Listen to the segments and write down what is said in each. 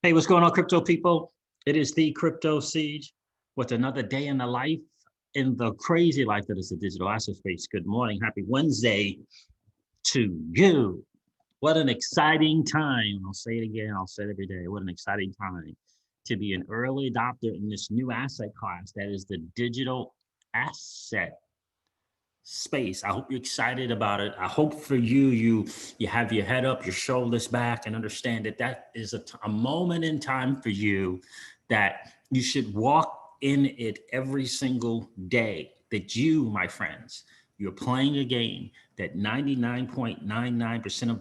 Hey, what's going on, crypto people? It is the Crypto Siege with another day in the life, in the crazy life that is the digital asset space. Good morning. Happy Wednesday to you. What an exciting time. I'll say it again. I'll say it every day. What an exciting time to be an early adopter in this new asset class that is the digital asset space. I hope you're excited about it. I hope for you have your head up, your shoulders back, and understand that that is a moment in time for you that you should walk in it every single day. That you, my friends, you're playing a game that 99.99% of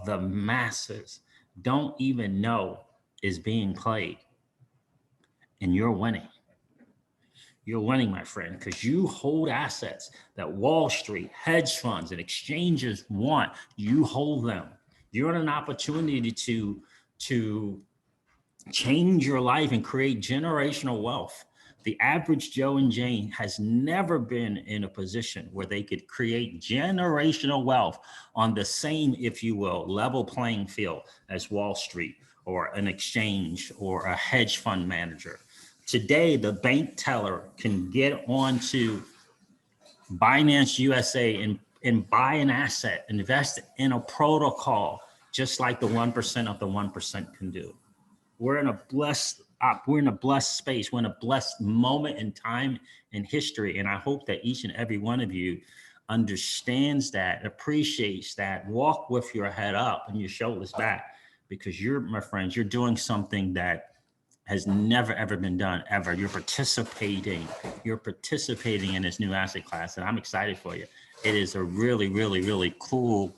the masses don't even know is being played, and you're winning. You're winning, my friend, because you hold assets that Wall Street, hedge funds, and exchanges want. You hold them. You're in an opportunity to change your life and create generational wealth. The average Joe and Jane has never been in a position where they could create generational wealth on the same, if you will, level playing field as Wall Street or an exchange or a hedge fund manager. Today, the bank teller can get onto Binance USA and buy an asset, invest in a protocol, just like the 1% of the 1% can do. We're in a blessed space. We're in a blessed moment in time in history. And I hope that each and every one of you understands that, appreciates that, walk with your head up and your shoulders back, because you're, my friends, you're doing something that has never, ever been done, ever. You're participating in this new asset class, and I'm excited for you. It is a really, really, really cool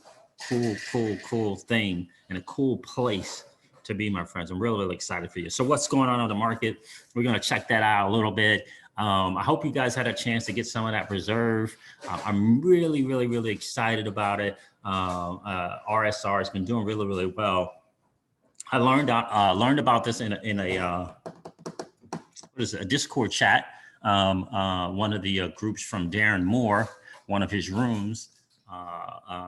thing and a cool place to be, my friends. I'm really, really excited for you. So what's going on the market? We're going to check that out a little bit. I hope you guys had a chance to get some of that reserve. I'm really, really, really excited about it. RSR has been doing really, really well. I learned about this in a Discord chat. One of the groups from Darren Moore, one of his rooms.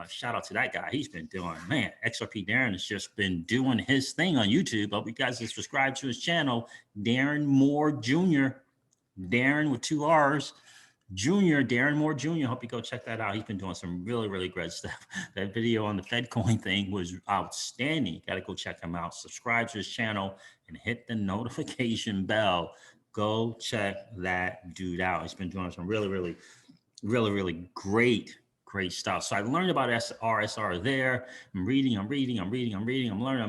Shout out to that guy. He's been doing, man, XRP Darren has just been doing his thing on YouTube. But you guys are subscribed to his channel, Darren Moore Jr. Darren with 2 R's. Darren Moore Jr. Hope you go check that out. He's been doing some really, really great stuff. That video on the Fed coin thing was outstanding. Got to go check him out. Subscribe to his channel and hit the notification bell. Go check that dude out. He's been doing some really, really, really, really great stuff. So I learned about RSR there. I'm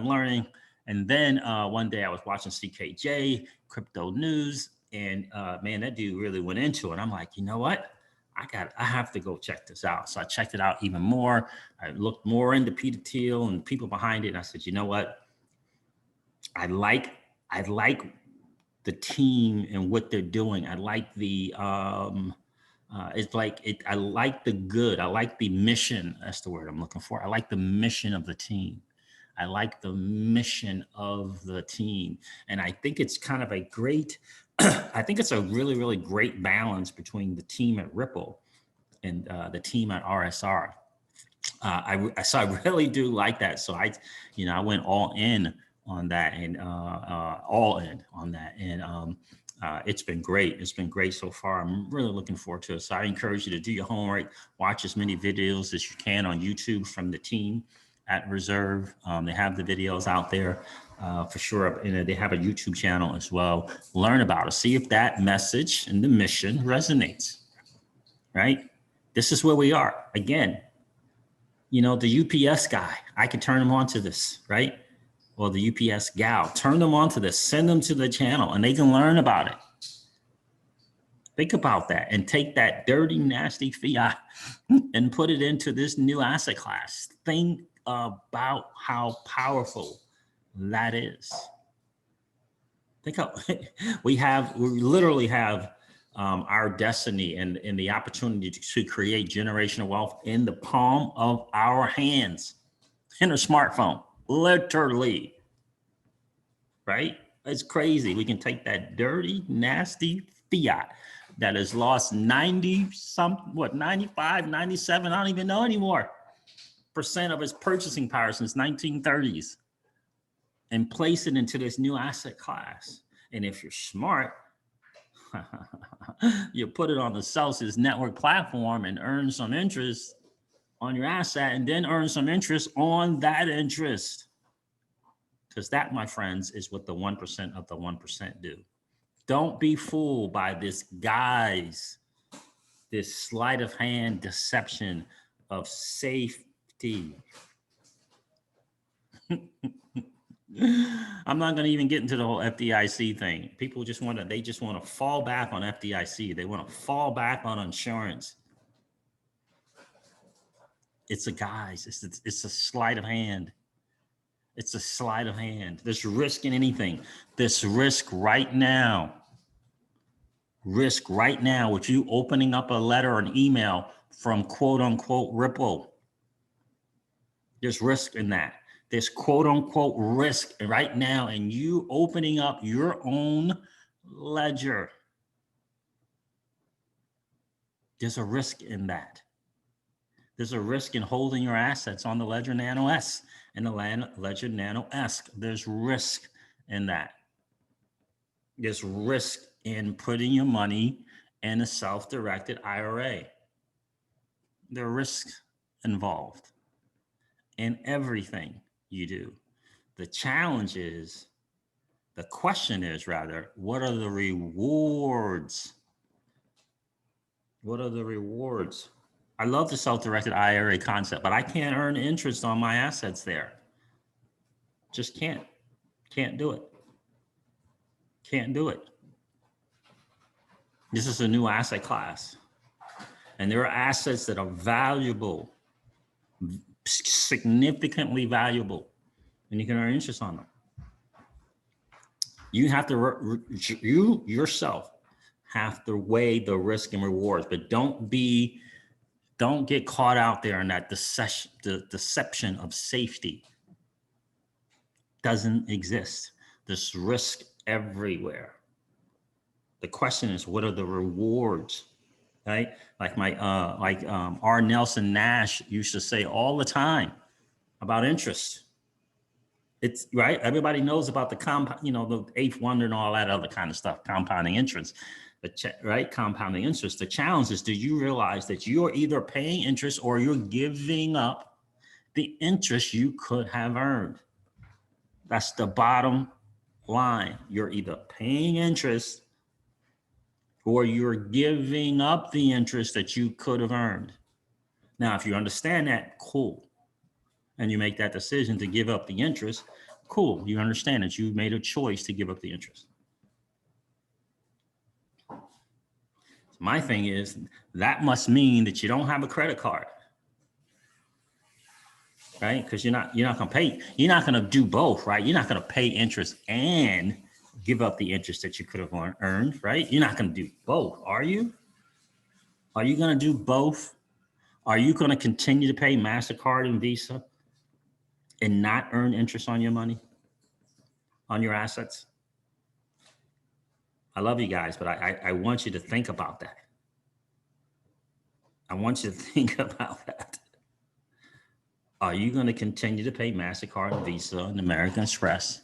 learning. And then one day I was watching CKJ, Crypto News. And man, that dude really went into it. I'm like, you know what? I have to go check this out. So I checked it out even more. I looked more into Peter Thiel and people behind it. And I said, you know what? I like the team and what they're doing. I like the I like the good. I like the mission. That's the word I'm looking for. I like the mission of the team. And I think it's kind of a great, I think it's a really, really great balance between the team at Ripple and the team at RSR. So I really do like that. So I went all in on that and it's been great. It's been great so far. I'm really looking forward to it. So I encourage you to do your homework, watch as many videos as you can on YouTube from the team at Reserve. They have the videos out there for sure. They have a YouTube channel as well. Learn about it. See if that message and the mission resonates, right? This is where we are. Again, the UPS guy, I could turn them on to this, right? Or the UPS gal, turn them on to this, send them to the channel and they can learn about it. Think about that and take that dirty, nasty fiat and put it into this new asset class. Think about how powerful that is. Think how we literally have our destiny and the opportunity to create generational wealth in the palm of our hands, in a smartphone, literally, right? It's crazy. We can take that dirty, nasty fiat that has lost 95, 97, I don't even know anymore, % of its purchasing power since 1930s. and place it into this new asset class. And if you're smart, you put it on the Celsius network platform and earn some interest on your asset, and then earn some interest on that interest. Because that, my friends, is what the 1% of the 1% do. Don't be fooled by this, guys, this sleight of hand deception of safety. I'm not going to even get into the whole FDIC thing. People just want to fall back on FDIC. They want to fall back on insurance. It's a sleight of hand. It's a sleight of hand. There's risk in anything. There's risk right now. Risk right now with you opening up a letter or an email from quote unquote Ripple. There's risk in that. There's quote unquote risk right now in you opening up your own ledger. There's a risk in that. There's a risk in holding your assets on the Ledger Nano S and the Ledger Nano S. There's risk in that. There's risk in putting your money in a self-directed IRA. There are risks involved in everything you do. The challenge is, the question is rather, what are the rewards? What are the rewards? I love the self-directed IRA concept, but I can't earn interest on my assets there. Just can't. Can't do it. Can't do it. This is a new asset class. And there are assets that are valuable, significantly valuable, and you can earn interest on them. You have to, you yourself have to weigh the risk and rewards, but don't get caught out there in that deception of safety. Doesn't exist. There's risk everywhere. The question is, what are the rewards, right? Like R. Nelson Nash used to say all the time about interest. It's right. Everybody knows about the the eighth wonder and all that other kind of stuff, compounding interest. Right? Compounding interest. The challenge is, do you realize that you're either paying interest or you're giving up the interest you could have earned? That's the bottom line. You're either paying interest or you're giving up the interest that you could have earned. Now, if you understand that, cool. And you make that decision to give up the interest, cool. You understand that you made a choice to give up the interest. My thing is, that must mean that you don't have a credit card, right? Because you're not gonna pay. You're not gonna do both, right? You're not gonna pay interest and give up the interest that you could have earned, right? You're not gonna do both, are you? Are you gonna do both? Are you gonna continue to pay MasterCard and Visa and not earn interest on your money, on your assets? I love you guys, but I want you to think about that. I want you to think about that. Are you going to continue to pay MasterCard and Visa and American Express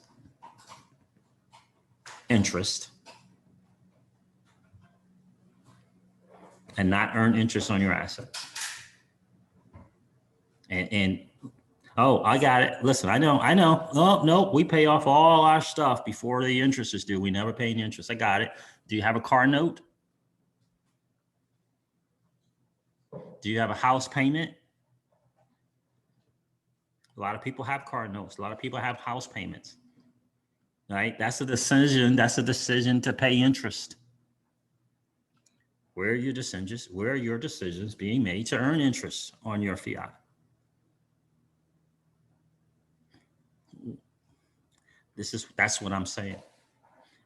interest and not earn interest on your assets? And oh, I got it. Listen, I know. Oh, no, we pay off all our stuff before the interest is due. We never pay any interest. I got it. Do you have a car note? Do you have a house payment? A lot of people have car notes. A lot of people have house payments, right? That's a decision. That's a decision to pay interest. Where are your decisions being made to earn interest on your fiat? That's what I'm saying.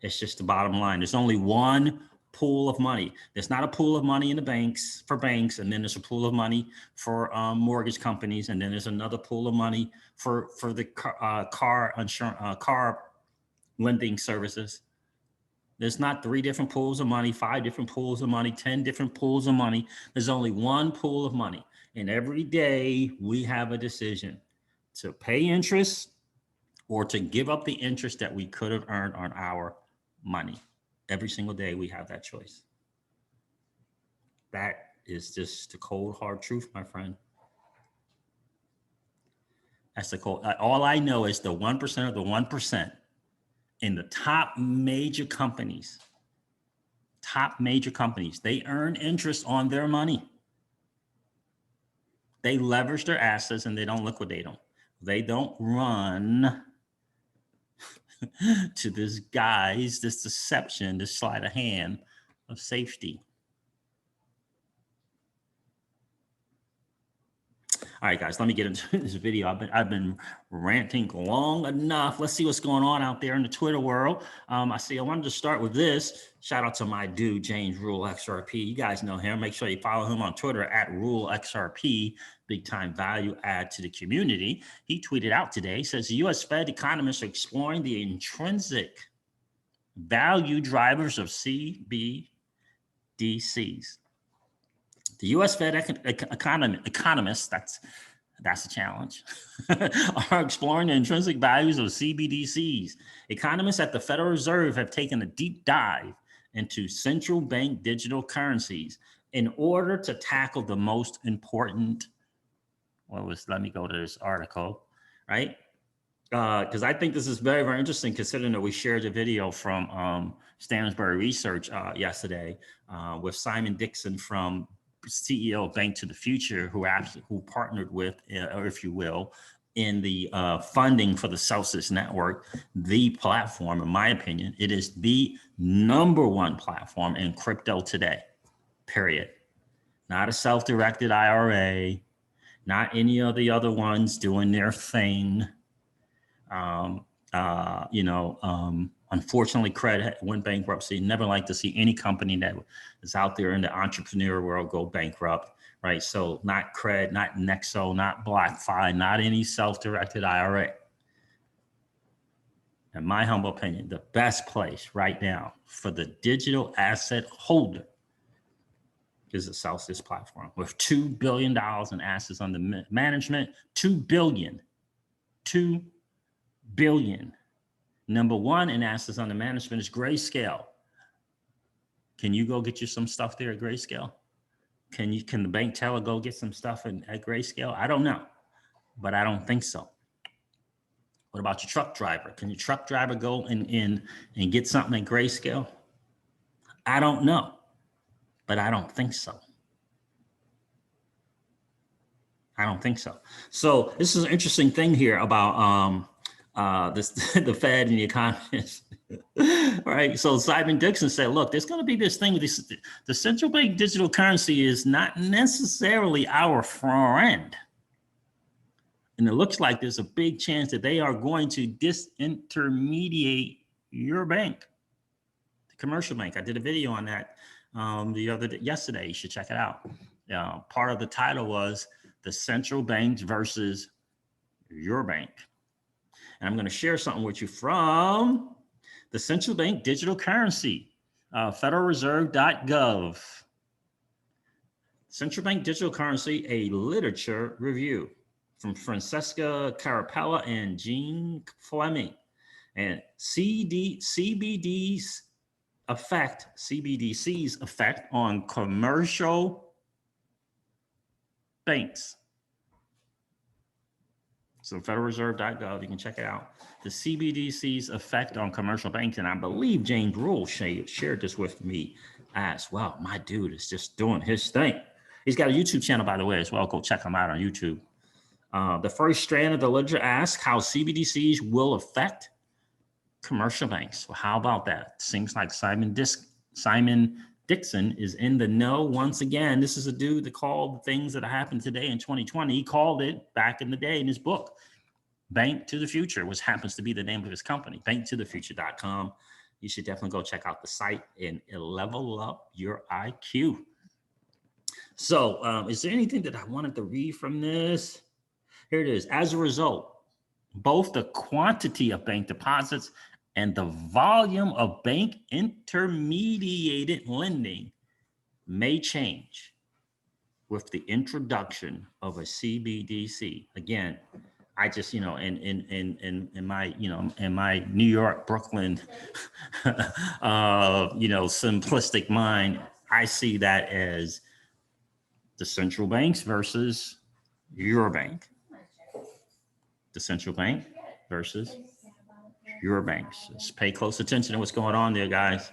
It's just the bottom line. There's only one pool of money. There's not a pool of money in the banks for banks, and then there's a pool of money for mortgage companies, and then there's another pool of money for the car insurance, car lending services. There's not 3 different pools of money, 5 different pools of money, 10 different pools of money. There's only one pool of money, and every day we have a decision to pay interest or to give up the interest that we could have earned on our money. Every single day we have that choice. That is just the cold, hard truth, my friend. That's the cold. All I know is the 1% of the 1% in the top major companies, they earn interest on their money. They leverage their assets and they don't liquidate them. They don't run to this guise, this deception, this sleight of hand of safety. All right, guys, let me get into this video. I've been ranting long enough. Let's see what's going on out there in the Twitter world. I wanted to start with this. Shout out to my dude, James Rule XRP. You guys know him. Make sure you follow him on Twitter at Rule XRP. Big time value add to the community. He tweeted out today, says the U.S. Fed economists are exploring the intrinsic value drivers of CBDCs. The U.S. Fed economists, that's a challenge, are exploring the intrinsic values of CBDCs. Economists at the Federal Reserve have taken a deep dive into central bank digital currencies in order to tackle the most important, let me go to this article, right? Because I think this is very, very interesting, considering that we shared a video from Stansberry Research yesterday with Simon Dixon from CEO of Bank to the Future, who partnered with, or if you will, in the funding for the Celsius network, the platform, in my opinion, it is the #1 platform in crypto today, period. Not a self-directed IRA, not any of the other ones doing their thing. Unfortunately, Cred went bankruptcy. Never like to see any company that is out there in the entrepreneur world go bankrupt, right? So not Cred, not Nexo, not BlockFi, not any self-directed IRA. In my humble opinion, the best place right now for the digital asset holder is the Celsius platform with $2 billion in assets under management. $2 billion. #1 in assets under management is Grayscale. Can you go get you some stuff there at Grayscale? Can the bank teller go get some stuff at Grayscale? I don't know, but I don't think so. What about your truck driver? Can your truck driver go and get something at Grayscale? I don't know, but I don't think so. So this is an interesting thing here about the Fed and the economists, right? So Simon Dixon said, look, there's going to be this thing with this, the central bank digital currency is not necessarily our friend. And it looks like there's a big chance that they are going to disintermediate your bank, the commercial bank. I did a video on that yesterday. You should check it out. Part of the title was the central banks versus your bank. And I'm going to share something with you from the central bank digital currency, federalreserve.gov. Central bank digital currency, a literature review from Francesca Carapella and Jean Fleming. And CBDCs effect on commercial banks. So federalreserve.gov, you can check it out. The CBDC's effect on commercial banks. And I believe James Rule shared this with me as well. My dude is just doing his thing. He's got a YouTube channel, by the way, as well. Go check him out on YouTube. The first strand of the literature asks how CBDCs will affect commercial banks. Well, how about that? Seems like Simon Dixon is in the know once again. This is a dude that called things that happened today in 2020. He called it back in the day in his book, Bank to the Future, which happens to be the name of his company, banktothefuture.com. You should definitely go check out the site and level up your IQ. So is there anything that I wanted to read from this? Here it is. As a result, both the quantity of bank deposits and the volume of bank intermediated lending may change with the introduction of a CBDC. Again, I just, you know, in my, you know, in my New York, Brooklyn, you know, simplistic mind, I see that as the central banks versus your bank. The central bank versus your banks. Just pay close attention to what's going on there, guys.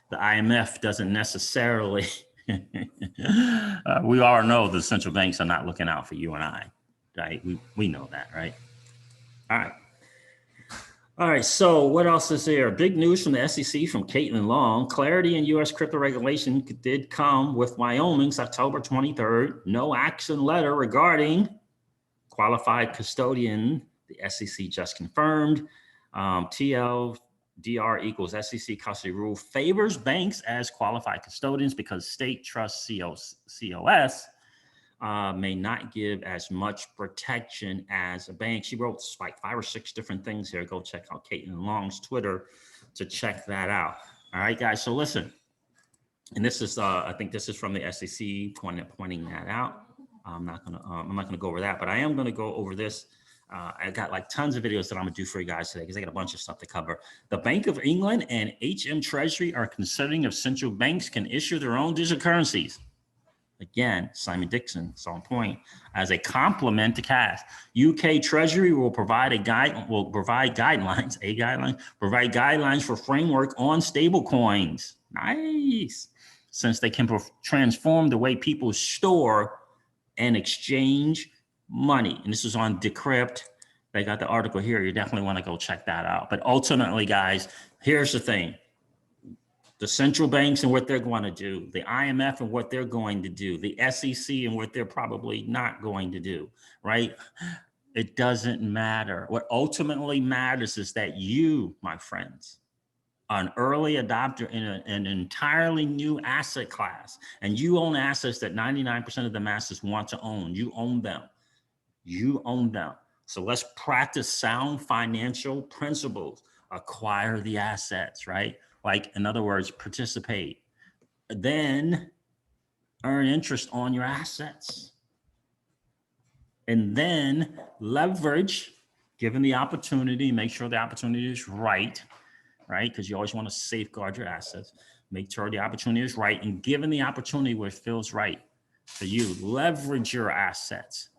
The IMF doesn't necessarily, we all know the central banks are not looking out for you and I, right? We know that, right? All right. All right, so what else is there? Big news from the SEC from Caitlin Long. Clarity in U.S. crypto regulation did come with Wyoming's October 23rd. No action letter regarding qualified custodian. The SEC just confirmed. TLDR equals SEC custody rule favors banks as qualified custodians because state trust COS may not give as much protection as a bank. She wrote like 5 or 6 different things here. Go check out Caitlin Long's Twitter to check that out. All right, guys. So listen, and this is I think this is from the SEC pointing that out. I'm not gonna go over that, but I am gonna go over this. I got like tons of videos that I'm gonna do for you guys today because I got a bunch of stuff to cover. The Bank of England and Treasury are considering if central banks can issue their own digital currencies. Again, Simon Dixon is on point. As a complement to cash, UK Treasury will provide guidelines for framework on stable coins. Nice, since they can transform the way people store and exchange money. And this is on Decrypt. They got the article here. You definitely want to go check that out. But ultimately, guys, here's the thing. The central banks and what they're going to do, the IMF and what they're going to do, the SEC and what they're probably not going to do, right? It doesn't matter. What ultimately matters is that you, my friends, are an early adopter in an entirely new asset class, and you own assets that 99% of the masses want to own. You own them. You own them. So let's practice sound financial principles. Acquire the assets, right? Like, in other words, participate. Then earn interest on your assets. And then leverage, given the opportunity, make sure the opportunity is right? Because you always want to safeguard your assets. Make sure the opportunity is right. And given the opportunity where it feels right for you, leverage your assets.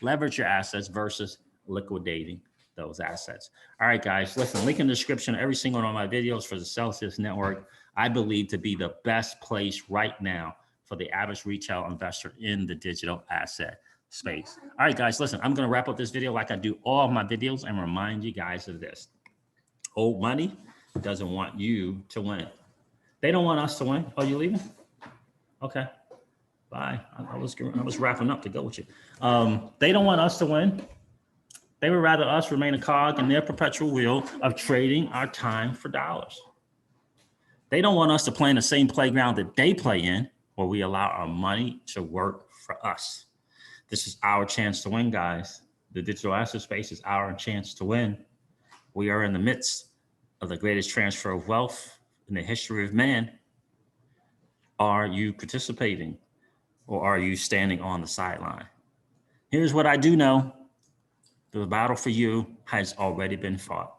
Leverage your assets versus liquidating those assets. All right, guys, listen, link in the description of every single one of my videos for the Celsius Network. I believe to be the best place right now for the average retail investor in the digital asset space. All right, guys, listen, I'm going to wrap up this video like I do all of my videos and remind you guys of this. Old money doesn't want you to win. They don't want us to win. Oh, you leaving? Okay. Bye. I was wrapping up to go with you. They don't want us to win. They would rather us remain a cog in their perpetual wheel of trading our time for dollars. They don't want us to play in the same playground that they play in, where we allow our money to work for us. This is our chance to win, guys. The digital asset space is our chance to win. We are in the midst of the greatest transfer of wealth in the history of man. Are you participating, or are you standing on the sideline? Here's what I do know. The battle for you has already been fought,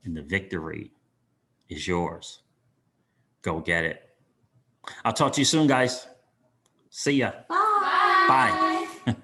and the victory is yours. Go get it. I'll talk to you soon, guys. See ya. Bye. Bye.